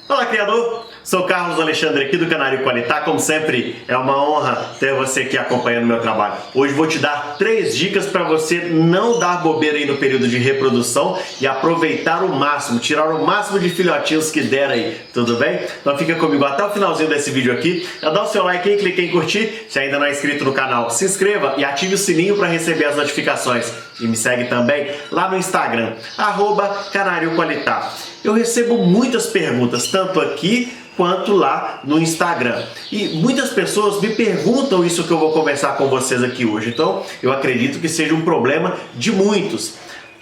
Olá, criador! Sou Carlos Alexandre aqui do Canário Qualitá. Como sempre, é uma honra ter você aqui acompanhando o meu trabalho. Hoje vou te dar 3 dicas para você não dar bobeira aí no período de reprodução e aproveitar o máximo, tirar o máximo de filhotinhos que der aí, tudo bem? Então fica comigo até o finalzinho desse vídeo aqui. Já dá o seu like aí, clique em curtir. Se ainda não é inscrito no canal, se inscreva e ative o sininho para receber as notificações. E me segue também lá no Instagram, @Canário Qualitá. Eu recebo muitas perguntas, tanto aqui quanto lá no Instagram. E muitas pessoas me perguntam isso que eu vou conversar com vocês aqui hoje. Então, eu acredito que seja um problema de muitos.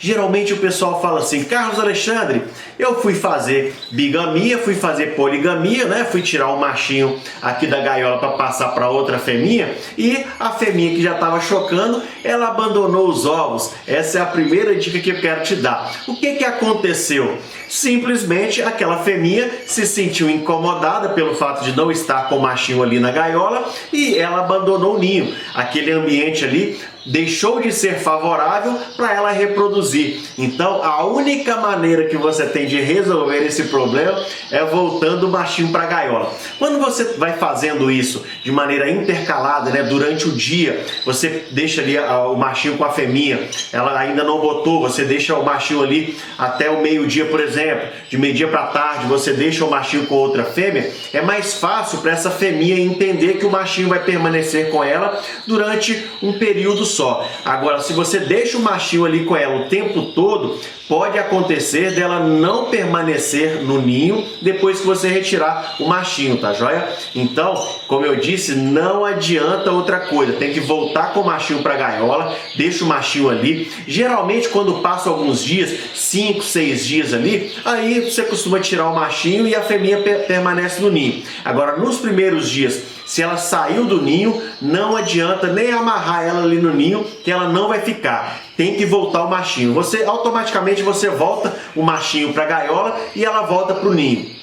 Geralmente o pessoal fala assim: Carlos Alexandre, eu fui fazer bigamia, fui fazer poligamia, né? Fui tirar o machinho aqui da gaiola para passar para outra fêmea e a fêmea que já estava chocando, ela abandonou os ovos. Essa é a primeira dica que eu quero te dar. O que aconteceu? Simplesmente aquela fêmea se sentiu incomodada pelo fato de não estar com o machinho ali na gaiola e ela abandonou o ninho. Aquele ambiente ali deixou de ser favorável para ela reproduzir. Então, a única maneira que você tem de resolver esse problema é voltando o machinho para a gaiola. Quando você vai fazendo isso de maneira intercalada, né, durante o dia, você deixa ali o machinho com a fêmea, ela ainda não botou, você deixa o machinho ali até o meio-dia, por exemplo, de meio-dia para tarde, você deixa o machinho com outra fêmea, é mais fácil para essa fêmea entender que o machinho vai permanecer com ela durante um período só. Agora, se você deixa o machinho ali com ela o tempo todo, pode acontecer dela não permanecer no ninho depois que você retirar o machinho, tá joia? Então, como eu disse, não adianta outra coisa, tem que voltar com o machinho para a gaiola, deixa o machinho ali. Geralmente, quando passa alguns dias, 5, 6 dias ali, aí você costuma tirar o machinho e a fêmea permanece no ninho. Agora, nos primeiros dias, se ela saiu do ninho, não adianta nem amarrar ela ali no ninho, que ela não vai ficar. Tem que voltar o machinho. Automaticamente você volta o machinho para a gaiola e ela volta para o ninho.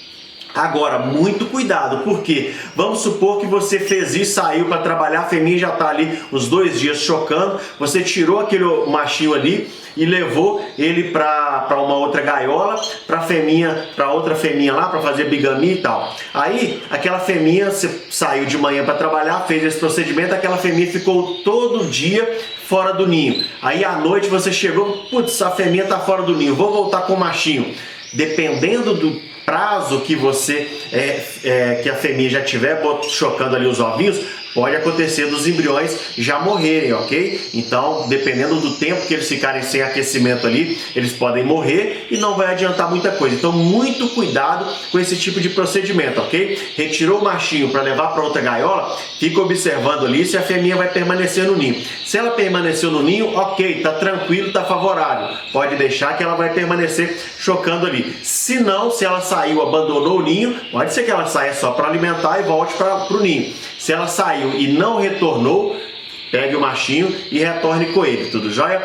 Agora, muito cuidado, porque vamos supor que você fez isso, saiu para trabalhar, a fêmea já está ali os 2 dias chocando, você tirou aquele machinho ali e levou ele para uma outra gaiola, para outra fêmea lá, para fazer bigamia e tal. Aí, aquela fêmea, você saiu de manhã para trabalhar, fez esse procedimento, aquela fêmea ficou todo dia fora do ninho. Aí, à noite, você chegou, putz, a fêmea está fora do ninho, vou voltar com o machinho. Dependendo do prazo que que a fêmea já tiver chocando ali os ovinhos, pode acontecer dos embriões já morrerem, ok? Então, dependendo do tempo que eles ficarem sem aquecimento ali, eles podem morrer e não vai adiantar muita coisa. Então, muito cuidado com esse tipo de procedimento, ok? Retirou o machinho para levar para outra gaiola, fica observando ali se a fêmea vai permanecer no ninho. Se ela permaneceu no ninho, ok, tá tranquilo, tá favorável. Pode deixar que ela vai permanecer chocando ali. Se não, se ela saiu, abandonou o ninho, pode ser que ela saia só para alimentar e volte para o ninho. Se ela saiu e não retornou, pegue o machinho e retorne com ele, tudo jóia?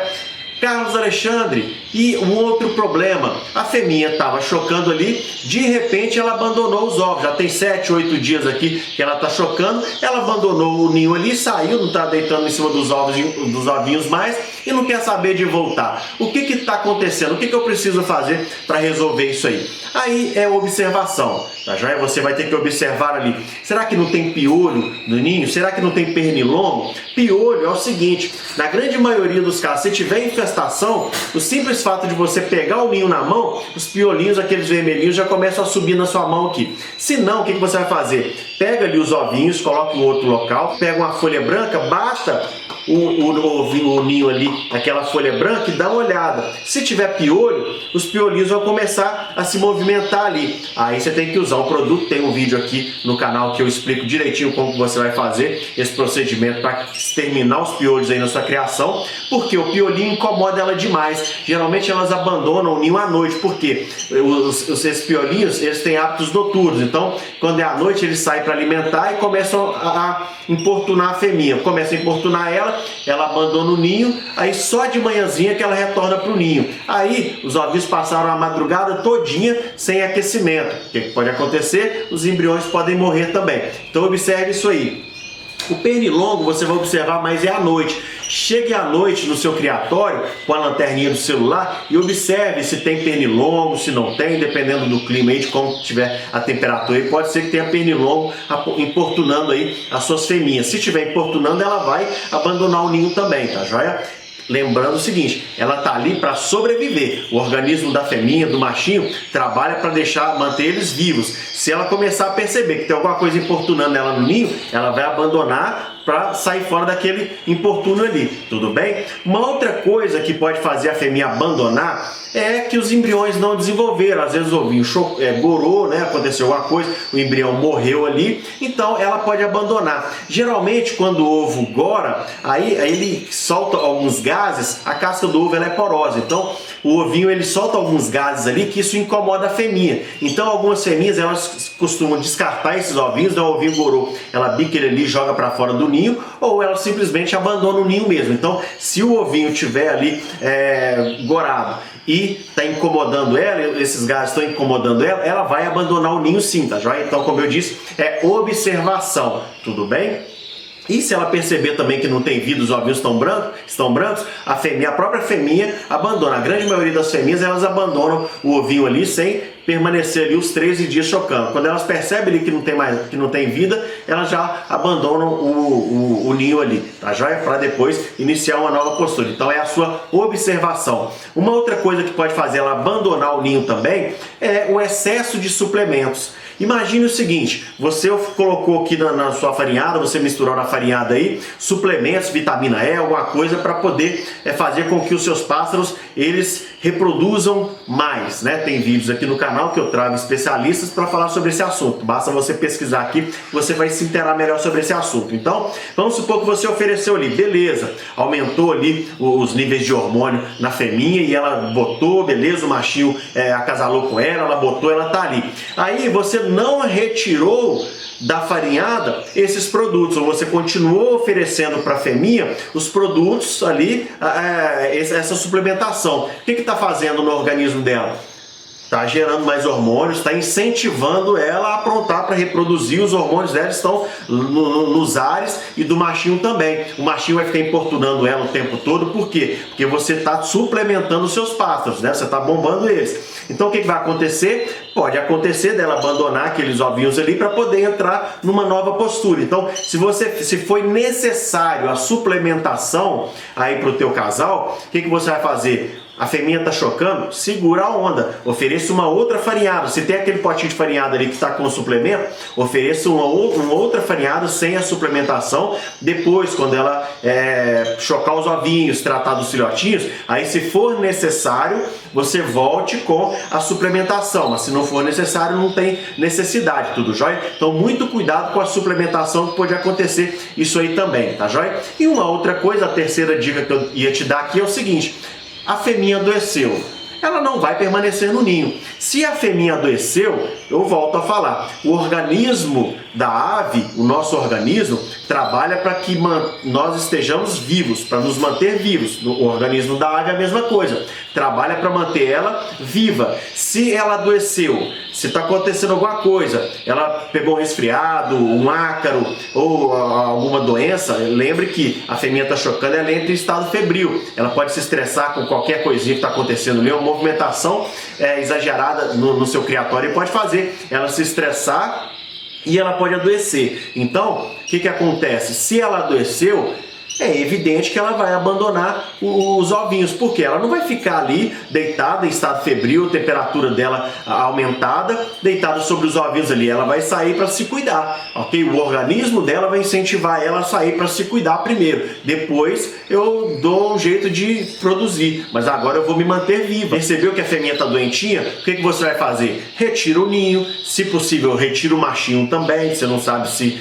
Carlos Alexandre, e um outro problema, a fêmea estava chocando ali, de repente ela abandonou os ovos, já tem 7, 8 dias aqui que ela está chocando, ela abandonou o ninho ali, saiu, não está deitando em cima dos ovinhos mais e não quer saber de voltar. O que está acontecendo? O que eu preciso fazer para resolver isso aí? Aí é observação, tá joia? Você vai ter que observar ali, será que não tem piolho no ninho? Será que não tem pernilongo? Piolho é o seguinte, na grande maioria dos casos, se tiver infestação, o simples fato de você pegar o ninho na mão, os piolinhos, aqueles vermelhinhos, já começam a subir na sua mão aqui. Se não, o que você vai fazer? Pega ali os ovinhos, coloca em outro local, pega uma folha branca, basta o ninho ali, aquela folha branca, e dá uma olhada. Se tiver piolho, os piolinhos vão começar a se movimentar ali. Aí você tem que usar um produto, tem um vídeo aqui no canal que eu explico direitinho como você vai fazer esse procedimento para exterminar os piolhos aí na sua criação, porque o piolinho incomoda ela demais. Geralmente elas abandonam o ninho à noite, porque esses piolinhos, eles têm hábitos noturnos, então quando é à noite eles saem para alimentar e começam a importunar a fêmea, começam a importunar ela abandona o ninho, aí só de manhãzinha que ela retorna para o ninho. Aí os ovinhos passaram a madrugada todinha sem aquecimento. O que pode acontecer? Os embriões podem morrer também. Então observe isso aí. O pernilongo você vai observar mais à noite. Chegue à noite no seu criatório com a lanterninha do celular e observe se tem pernilongo, se não tem, dependendo do clima aí, de como tiver a temperatura aí, pode ser que tenha pernilongo importunando aí as suas fêmeas. Se estiver importunando, ela vai abandonar o ninho também, tá joia? Lembrando o seguinte, ela tá ali para sobreviver. O organismo da fêmea, do machinho, trabalha para manter eles vivos. Se ela começar a perceber que tem alguma coisa importunando ela no ninho, ela vai abandonar para sair fora daquele importuno ali, tudo bem? Uma outra coisa que pode fazer a fêmea abandonar é que os embriões não desenvolveram. Às vezes o ovinho gorou, né? Aconteceu alguma coisa, o embrião morreu ali, então ela pode abandonar. Geralmente quando o ovo gora, aí ele solta alguns gases, a casca do ovo ela é porosa, então o ovinho ele solta alguns gases ali que isso incomoda a fêmea. Então algumas fêmeas elas costumam descartar esses ovinhos, né? O ovinho gorou, ela bica ele ali e joga para fora do ninho, ou ela simplesmente abandona o ninho mesmo. Então se o ovinho tiver ali gorado e está incomodando ela, esses gases estão incomodando ela, ela vai abandonar o ninho sim, tá joia? Então, como eu disse, é observação, tudo bem? E se ela perceber também que não tem vida, os ovinhos estão brancos, a própria fêmea abandona. A grande maioria das fêmeas, elas abandonam o ovinho ali sem permanecer ali os 13 dias chocando. Quando elas percebem ali que não tem vida, elas já abandonam o ninho ali, tá joia? Para depois iniciar uma nova postura. Então é a sua observação. Uma outra coisa que pode fazer ela abandonar o ninho também é o excesso de suplementos. Imagine o seguinte, você colocou aqui na sua farinhada, você misturou na farinhada aí suplementos, vitamina E, alguma coisa para poder fazer com que os seus pássaros eles reproduzam mais, né? Tem vídeos aqui no canal que eu trago especialistas para falar sobre esse assunto. Basta você pesquisar aqui, você vai se inteirar melhor sobre esse assunto. Então, vamos supor que você ofereceu ali, beleza, aumentou ali os níveis de hormônio na fêmea e ela botou, beleza, o machinho acasalou com ela botou, ela tá ali. Aí você não retirou da farinhada esses produtos, ou você continuou oferecendo para a fêmea os produtos ali, essa suplementação. O que está fazendo no organismo dela? Está gerando mais hormônios, está incentivando ela a aprontar para reproduzir. Os hormônios dela estão nos ares e do machinho também. O machinho vai ficar importunando ela o tempo todo, por quê? Porque você está suplementando os seus pássaros, né? Você está bombando eles. Então o que vai acontecer? Pode acontecer dela abandonar aqueles ovinhos ali para poder entrar numa nova postura. Então, se foi necessário a suplementação aí para o teu casal, o que você vai fazer? A fêmea está chocando, segura a onda, ofereça uma outra farinhada. Se tem aquele potinho de farinhada ali que está com suplemento, ofereça uma outra farinhada sem a suplementação. Depois, quando ela chocar os ovinhos, tratar dos filhotinhos, aí se for necessário, você volte com a suplementação. Mas se não for necessário, não tem necessidade, tudo jóia? Então muito cuidado com a suplementação, que pode acontecer isso aí também, tá jóia? E uma outra coisa, a terceira dica que eu ia te dar aqui é o seguinte: a fêmea adoeceu, ela não vai permanecer no ninho. Se a fêmea adoeceu, eu volto a falar, o organismo da ave, o nosso organismo, trabalha para que nós estejamos vivos, para nos manter vivos. O organismo da ave é a mesma coisa, trabalha para manter ela viva. Se ela adoeceu, se está acontecendo alguma coisa, ela pegou um resfriado, um ácaro ou alguma doença, lembre que a fêmea está chocando, ela entra em estado febril. Ela pode se estressar com qualquer coisinha que está acontecendo ali, uma movimentação exagerada no seu criatório pode fazer ela se estressar e ela pode adoecer. Então, o que acontece? Se ela adoeceu, é evidente que ela vai abandonar os ovinhos, porque ela não vai ficar ali deitada em estado febril, temperatura dela aumentada, deitada sobre os ovinhos ali. Ela vai sair para se cuidar, ok? O organismo dela vai incentivar ela a sair para se cuidar primeiro. Depois eu dou um jeito de produzir, mas agora eu vou me manter viva. Percebeu que a fêmea está doentinha? O que você vai fazer? Retira o ninho, se possível retira o machinho também. Você não sabe se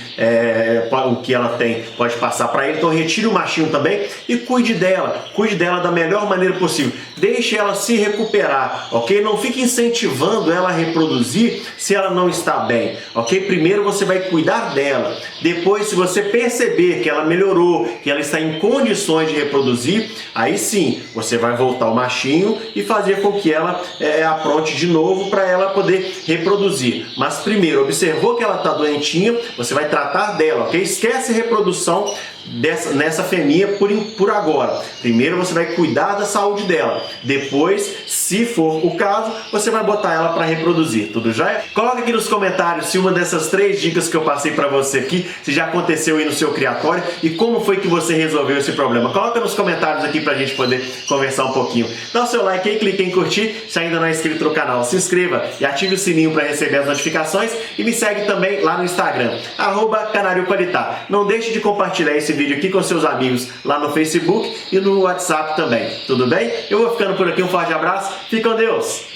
o que ela tem pode passar para ele, então retira o machinho também e cuide dela da melhor maneira possível. Deixe ela se recuperar, ok? Não fique incentivando ela a reproduzir se ela não está bem, ok? Primeiro você vai cuidar dela. Depois, se você perceber que ela melhorou, que ela está em condições de reproduzir, aí sim, você vai voltar o machinho e fazer com que ela apronte de novo para ela poder reproduzir. Mas primeiro, observou que ela está doentinha, você vai tratar dela, ok? Esquece reprodução, nessa fêmea por agora. Primeiro você vai cuidar da saúde dela. Depois, se for o caso, você vai botar ela para reproduzir. Tudo já? Coloca aqui nos comentários se uma dessas 3 dicas que eu passei para você aqui, se já aconteceu aí no seu criatório e como foi que você resolveu esse problema. Coloca nos comentários aqui pra gente poder conversar um pouquinho. Dá o seu like aí, clique em curtir. Se ainda não é inscrito no canal, se inscreva e ative o sininho para receber as notificações e me segue também lá no Instagram, @Canário Qualitá. Não deixe de compartilhar esse vídeo aqui com seus amigos lá no Facebook e no WhatsApp também. Tudo bem? Eu vou ficando por aqui, um forte abraço, fique com Deus!